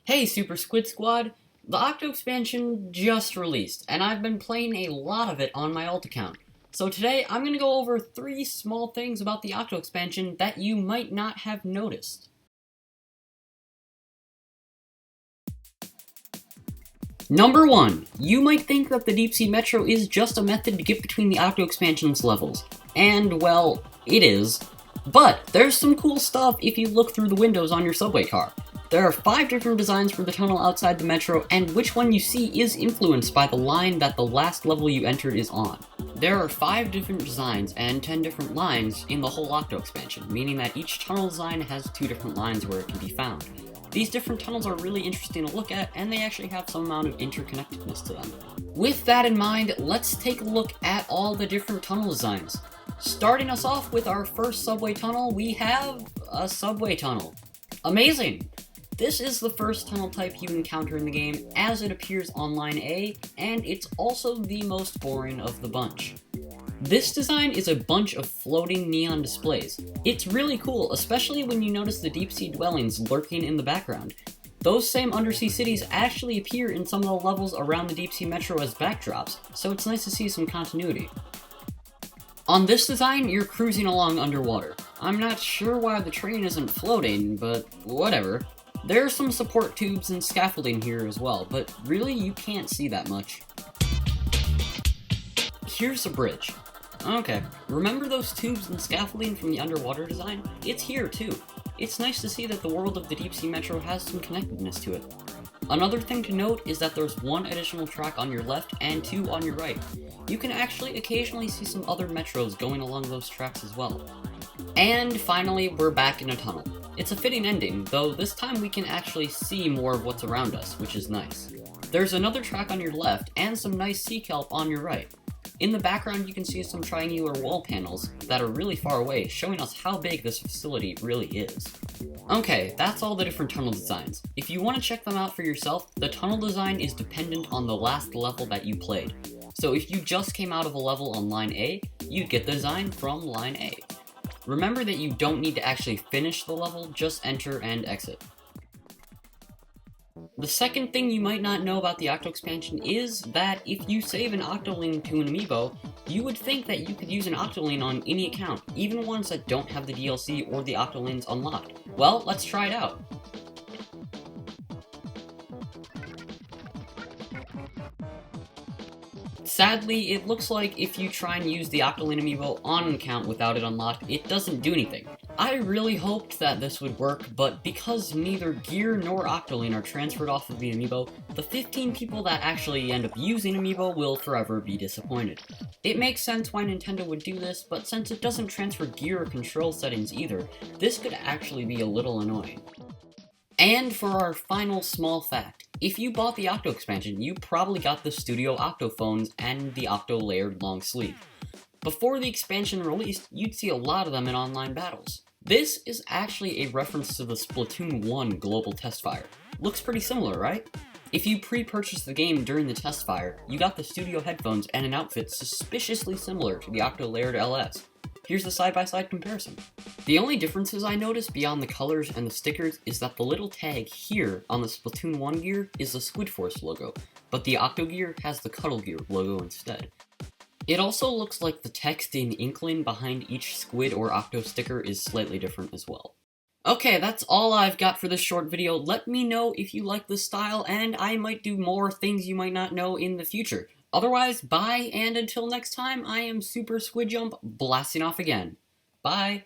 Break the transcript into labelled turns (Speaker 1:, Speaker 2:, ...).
Speaker 1: Hey Super Squid Squad! The Octo Expansion just released, and I've been playing a lot of it on my alt account. So today, I'm going to go over 3 small things about the Octo Expansion that you might not have noticed. Number 1. You might think that the Deep Sea Metro is just a method to get between the Octo Expansion's levels. And, well, it is. But there's some cool stuff if you look through the windows on your subway car. There are 5 different designs for the tunnel outside the metro, and which one you see is influenced by the line that the last level you entered is on. There are 5 different designs and 10 different lines in the whole Octo Expansion, meaning that each tunnel design has 2 different lines where it can be found. These different tunnels are really interesting to look at, and they actually have some amount of interconnectedness to them. With that in mind, let's take a look at all the different tunnel designs. Starting us off with our first subway tunnel, we have a subway tunnel. Amazing! This is the first tunnel type you encounter in the game, as it appears on line A, and it's also the most boring of the bunch. This design is a bunch of floating neon displays. It's really cool, especially when you notice the deep sea dwellings lurking in the background. Those same undersea cities actually appear in some of the levels around the deep sea metro as backdrops, so it's nice to see some continuity. On this design, you're cruising along underwater. I'm not sure why the train isn't floating, but whatever. There are some support tubes and scaffolding here as well, but really you can't see that much. Here's a bridge. Okay, remember those tubes and scaffolding from the underwater design? It's here too. It's nice to see that the world of the Deep Sea Metro has some connectedness to it. Another thing to note is that there's 1 additional track on your left and 2 on your right. You can actually occasionally see some other metros going along those tracks as well. And finally, we're back in a tunnel. It's a fitting ending, though this time we can actually see more of what's around us, which is nice. There's another track on your left and some nice sea kelp on your right. In the background you can see some triangular wall panels that are really far away, showing us how big this facility really is. Okay, that's all the different tunnel designs. If you want to check them out for yourself, the tunnel design is dependent on the last level that you played. So if you just came out of a level on line A, you'd get the design from line A. Remember that you don't need to actually finish the level, just enter and exit. The second thing you might not know about the Octo Expansion is that if you save an Octoling to an Amiibo, you would think that you could use an Octoling on any account, even ones that don't have the DLC or the Octolings unlocked. Well, let's try it out. Sadly, it looks like if you try and use the Octoling Amiibo on an account without it unlocked, it doesn't do anything. I really hoped that this would work, but because neither gear nor Octoling are transferred off of the Amiibo, the 15 people that actually end up using Amiibo will forever be disappointed. It makes sense why Nintendo would do this, but since it doesn't transfer gear or control settings either, this could actually be a little annoying. And for our final small fact, if you bought the Octo Expansion, you probably got the Studio Octophones and the Octo Layered Long Sleeve. Before the expansion released, you'd see a lot of them in online battles. This is actually a reference to the Splatoon 1 global test fire. Looks pretty similar, right? If you pre-purchased the game during the test fire, you got the studio headphones and an outfit suspiciously similar to the Octo Layered LS. Here's the side-by-side comparison. The only differences I noticed beyond the colors and the stickers is that the little tag here on the Splatoon 1 gear is the Squid Force logo, but the Octo gear has the Cuddle Gear logo instead. It also looks like the text in Inkling behind each Squid or Octo sticker is slightly different as well. Okay, that's all I've got for this short video. Let me know if you like this style, and I might do more things you might not know in the future. Otherwise, bye, and until next time, I am Super Squid Jump, blasting off again. Bye!